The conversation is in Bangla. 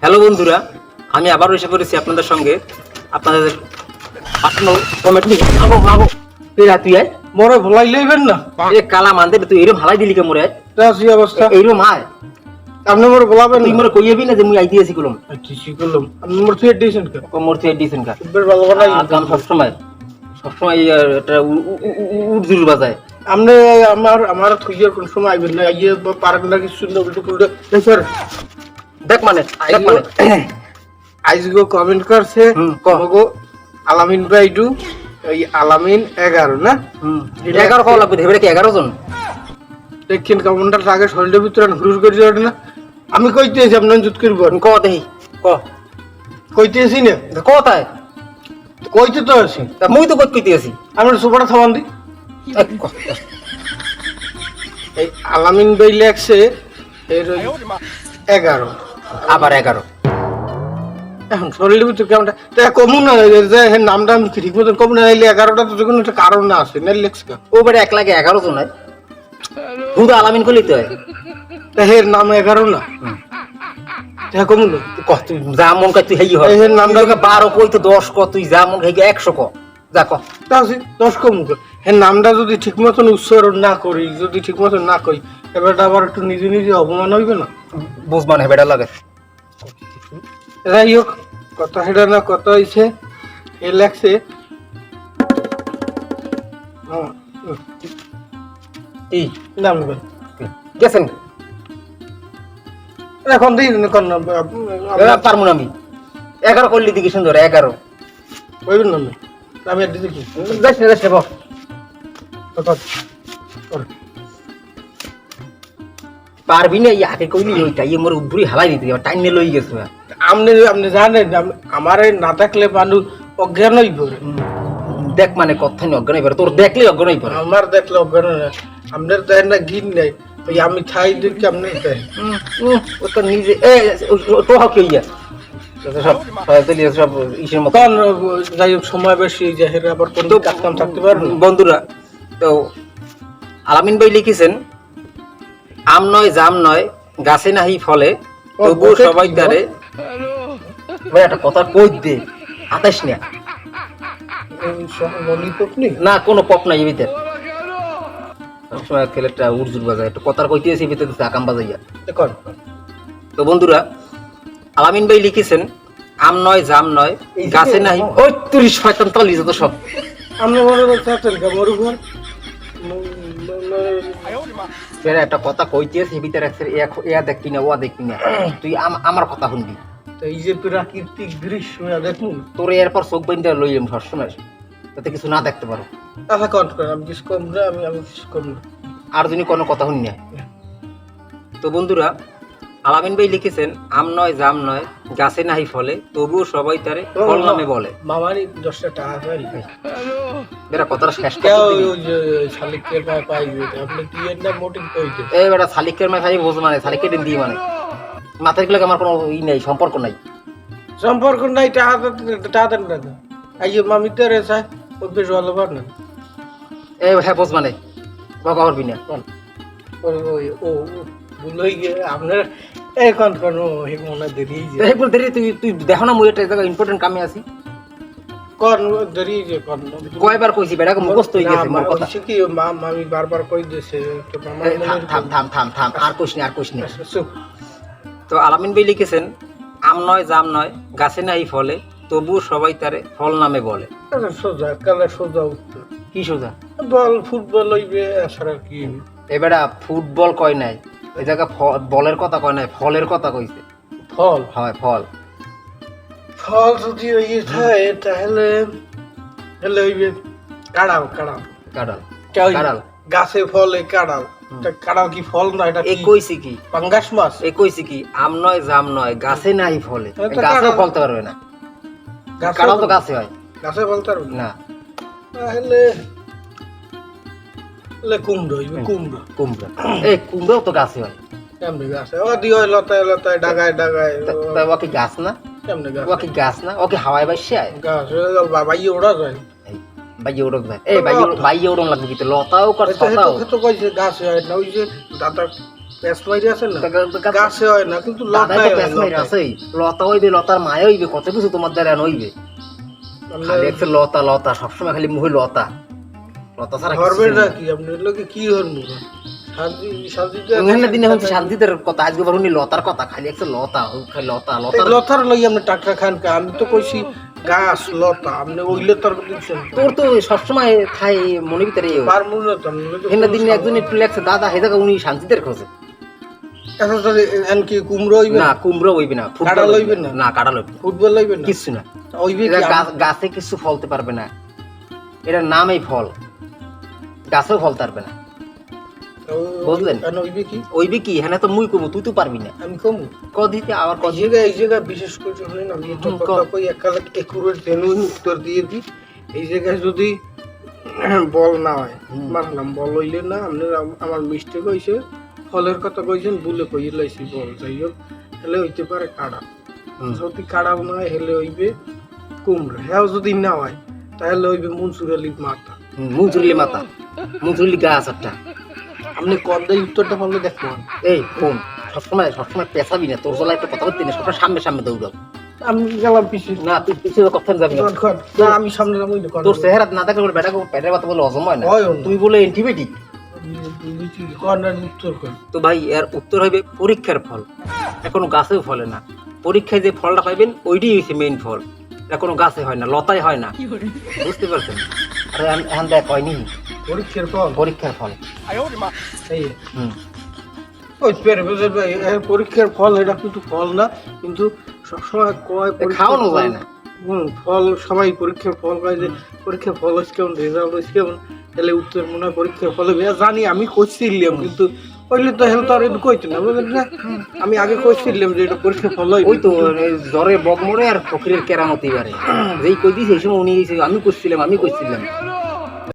হ্যালো বন্ধুরা, আমি আবারও এসে পড়েছি আপনাদের সঙ্গে। আপনাদের পাঠানো কমেন্ট নিয়ে মাগো মাগো তুই তুই আয় মোরে ভুলাই লইবেন না এ কালা মানতে তুই এরম হালাই দিলি কে মোরে রাশি অবস্থা এইরম আয় আপনি মোরে বলাবেন তুই মোরে কইয়াবি না যে মুই আইতে আছি কলম ঠিকই করলাম আপনি মোর থুয়ে দিয়েছেন কে মোর তুই দিছেন কা বেশ ভালো বানাই কাম সবসময় এটা উর্দুর বাজায় আপনি আমার থুইয়ার কোন সময় আইবেন না আইয়ে পারেন না কিছু সুন্দর উল্টো পুল্টো দেখর দেখ মানে আইজগো কমেন্ট করছে কমগো আলামিন ভাইডু এই আলামিন 11 না 11 কল লাগবে ধরে কি 11 জন দেখেন কমেন্টটা আগে শরীরের ভিতরে হুরুর করে যাবে না আমি কইতেছি আপনি জুত করব ক দেই ক কইতেছি না কোথায় কইতে তো আছি তা মুই তো কইতে আছি আমরা সুপার থামান দি এই আলামিন ভাই লেখছে এর 11 আবার 11 এখন শরীরের ভিতরে কেমনটা তো কমু না যে এর নামটা আমি ঠিক মতন কমু না নাইলে 11টা তো যখন একটা কারণ না আছে না লেখছে ও বারে এক লাগে 11 জন হয় হুদা আলামিন কইলি তো তা এর নাম 11 না তা কমু না কত যা মন কই তুই হেই হয় এর নামটা 12 কই তো 10 ক তুই যা মন হেই 100 ক যা ক তা আছে 10 কমু এর নামটা যদি ঠিক মতন উচ্চারণ না করি যদি ঠিক মতন না কই এবার আবার একটু নিজে নিজে অপমান হইবে না বুঝবা না বেটা লাগে যাই হোক কথা সেটা না কথা হয়েছে এ লেখছে এই নাম গেছেন এখন দিই পারমু না আমি 11 করলি দিকে সুন্দর 11 কইবেন না আমি আর দিদি কি যাস না বল পারবি না ইয়াকে কইলি ওইটা ইয়ে মোর উবুরি হালাই দিতে টাইম লই গেছে আপনি জানেন আমার না থাকলে মানুষ অজ্ঞান হইব দেখ মানে কথা নি অজ্ঞান হইবার তোর দেখলে অজ্ঞান হইবার আমার দেখলে অজ্ঞান না আপনার দেয় না গিন নাই ওই আমি খাই দেখি আপনি দেয় ও তো নিজে তো হক ইয়া সব সব ইসের মত কারণ যাই হোক সময় বেশি যে হেরে আবার কোন কাম থাকতে পারবে বন্ধুরা তো আলামিন ভাই লিখেছেন আম নয় জাম নয় গাছে নাহি ফলে তবু সবাই তারে ভাই একটা কথা কই দে আতাস না না কোনো পপ নাই ভিতর সবসময় খেলেটা উর্জুর বাজায় একটু কথার কইতেছি ভিতরে আকাম বাজাইয়া তো বন্ধুরা আলামিন ভাই লিখেছেন আম নয় জাম নয় গাছে নাহি ওই 30 শয়তান তলি যত সব আমরা মনে করতেন মরুঘর বেড়া একটা কথা কইতেছি ভিতরে ইয়া দেখবি না ও দেখবি না তুই আমার কথা শুনবি এই যে প্রাকৃতিক দৃশ্য দেখুন তোর এরপর চোখ বন্ধ লইলাম সবসময় যাতে কিছু না দেখতে পারো আচ্ছা কন আমি কিছু কম না আমি কিছু কম না আর যদি কোনো কথা শুনি না তো বন্ধুরা আলামিন ভাই লিখেছেন আম নয় জাম নয় গাছে নাহি ফলে তবুও সবাই তারে ফল নামে বলে মামারই 10 টাকা পাই বেটা কথাটা শেষ কেউ করতে ওই যে শালিকের পাই আপনি কি এর নাম মোটিং কইতে এই বেটা শালিকের মাথায় খালি বোঝ মানে শালিকের দিন দিয়ে মানে মাথার গুলো আমার কোনো ই নেই সম্পর্ক নাই সম্পর্ক নাই টাকা দেন না এই যে মামিতে চাই ও বেশ ভালো পার না এই হ্যাঁ বোঝ মানে বকা করবি না ওই ও ভুলই গিয়ে আপনার এখন কোন মনে দেরি এই বল দেরি তুই দেখো না মুই একটা জায়গা ইম্পর্টেন্ট কামে আছি কোন দেরি যে কোন কয়বার কইছি বেটা মুখস্থ হই গেছে মোর কথা কি মামি বারবার কই দিয়েছে তো মামা থাম আর কোশ নি তো আলামিন ভাই লিখেছেন আম নয় জাম নয় গাছে নাই ফলে তবু সবাই তারে ফল নামে বলে সোজা কালে সোজা উত্তর কি সোজা বল ফুটবল হইবে আসলে কি এবারে ফুটবল কয় নাই এই জায়গা বলের কথা কয় নাই ফলের কথা কইছে ফল হয় ফল ফল যদি ওই থাকে তাহলে তাহলে হইবে কাড়াল কাঁড়াল গাছে ফলে কাড়াল কাড়াল কি ফল না এটা এ কইছি কি পাঙ্গাস মাছ এ কইছি কি আম নয় জাম নয় গাছে নাই ফলে গাছে ফলতে পারবে না কাঁড়াল তো গাছে হয় গাছে ফলতে পারবে না তাহলে কুমড়ো হইবে কুমড়া এই কুমড়াও তো গাছে হয় কেমনে গাছে ও দি হয় লতায় ডাগায় তা ও কি গাছ না কেমনে ও কি গাছ না ও কি হাওয়ায় বাইসে আয় গাছ বাবাই ওড়া যায় বাইয়ে উড়ক যায় এই বাইয়ে উড়ন লাগবে কি লতাও কর ছাতাও তো কইছে গাছ হয় না ওই যে দাদা প্যাস মাইরে আছে না তা- গাছে হয় না কিন্তু দাদাই লতায় তো হয়, প্যাস মাইরা লতায়। আছেই লতা হইবে লতার মায়া হইবে কত কিছু তোমার দ্বারা হইবে খালি একটা লতা লতা সবসময় খালি মুখে লতা লতা ছাড়া কিছু ধরবেন না নেই। কি আপনি লোকে কি হরমু শান্তি শান্তিতে ওখানে দিনে হচ্ছে শান্তিতে কথা আজকে বরুন লতার কথা খালি একটা লতা ও খালি লতা লতার লতার লই আপনি টাকা খান কে? আমি তো কইছি গাছ লতা আপনি ওই লতার কথা দিচ্ছেন তোর তো সবসময় খাই মনে ভিতরে পারমু না তো আমি তো এখানে দিনে একজন একটু লেগছে দাদা হে জায়গা উনি শান্তিতে খোঁজে এখন তাহলে এন কি কুমড়ো হইবে না কুমড়ো হইবে না ফুটবল কাঁঠাল হইবে না? না কাঁঠাল হইবে না। ফুটবল হইবে না কিচ্ছু না হইবে এরা কি গাছে কিছু ফলতে পারবে না এটার নামই ফল গাছেও ফলতে পারবে না বুঝলেন? কেন হইবে কি ওইবে কি হ্যাঁ তো মুই কমু তুই তো পারবি না আমি কমু দিতে আবার এই জায়গায় বিশেষ করে শুনেন আমি একটা হুম, কথা কই একালে একুরেট জেনুইন উত্তর দিয়ে দিই এই জায়গায় যদি বল না হয় হুম। মানলাম বল হইলে না আপনি আমার মিস্টেক হয়েছে ফলের কথা কইছেন ভুলে কই লাইছি বল যাই হোক হেলে হইতে পারে কাড়া যদি কাড়াও না হয় হেলে হইবে কুমড়া হ্যাঁ যদি না হয় তাহলে হইবে মনসুর আলীর মাথা মুজুরলি মাথা মুজুরলি গাছ একটা আপনি কদ্দাই উত্তরটা পারলে দেখবো এই ফোন সবসময় পেছাবি না তোর জলা একটা কথা বলতে না সবসময় সামনে সামনে দৌড়াও আমি গেলাম পিছিয়ে না তুই পিছিয়ে কথা যাবি না না আমি সামনে যাবো তোর চেহারা না থাকলে বলে বেটা পেটের কথা বলে হজম হয় না হয় না। তুই বলে অ্যান্টিবায়োটিক কর্নার উত্তর কর তো ভাই এর উত্তর হবে পরীক্ষার ফল এখনো গাছেও ফলে না পরীক্ষায় যে ফলটা পাইবেন ওইটাই হচ্ছে মেইন ফল এখনো গাছে হয় না লতায় হয় না বুঝতে পারছেন আরে এখন দেখ হয়নি পরীক্ষার ফল পরীক্ষার ফল এই হুম ওই পেরে ভাই পরীক্ষার ফল এটা কিন্তু ফল না কিন্তু সবসময় কয় পরীক্ষার খাওয়ানো ফল- যায় না ফল সবাই পরীক্ষার ফল কয় যে পরীক্ষার ফল হচ্ছে কেমন রেজাল্ট হচ্ছে কেমন তাহলে উত্তর মনে হয় পরীক্ষার ফলে জানি আমি কইছিলাম কিন্তু কইলে তো হেল তো আর এটা কইতো না বুঝলেন না আমি আগে কইছিলাম যে এটা পরীক্ষার ফল ওই তো জ্বরে বগমরে আর ফকিরের কেরামতি বারে যেই কই দিয়েছে সেই সময় উনি আমি করছিলাম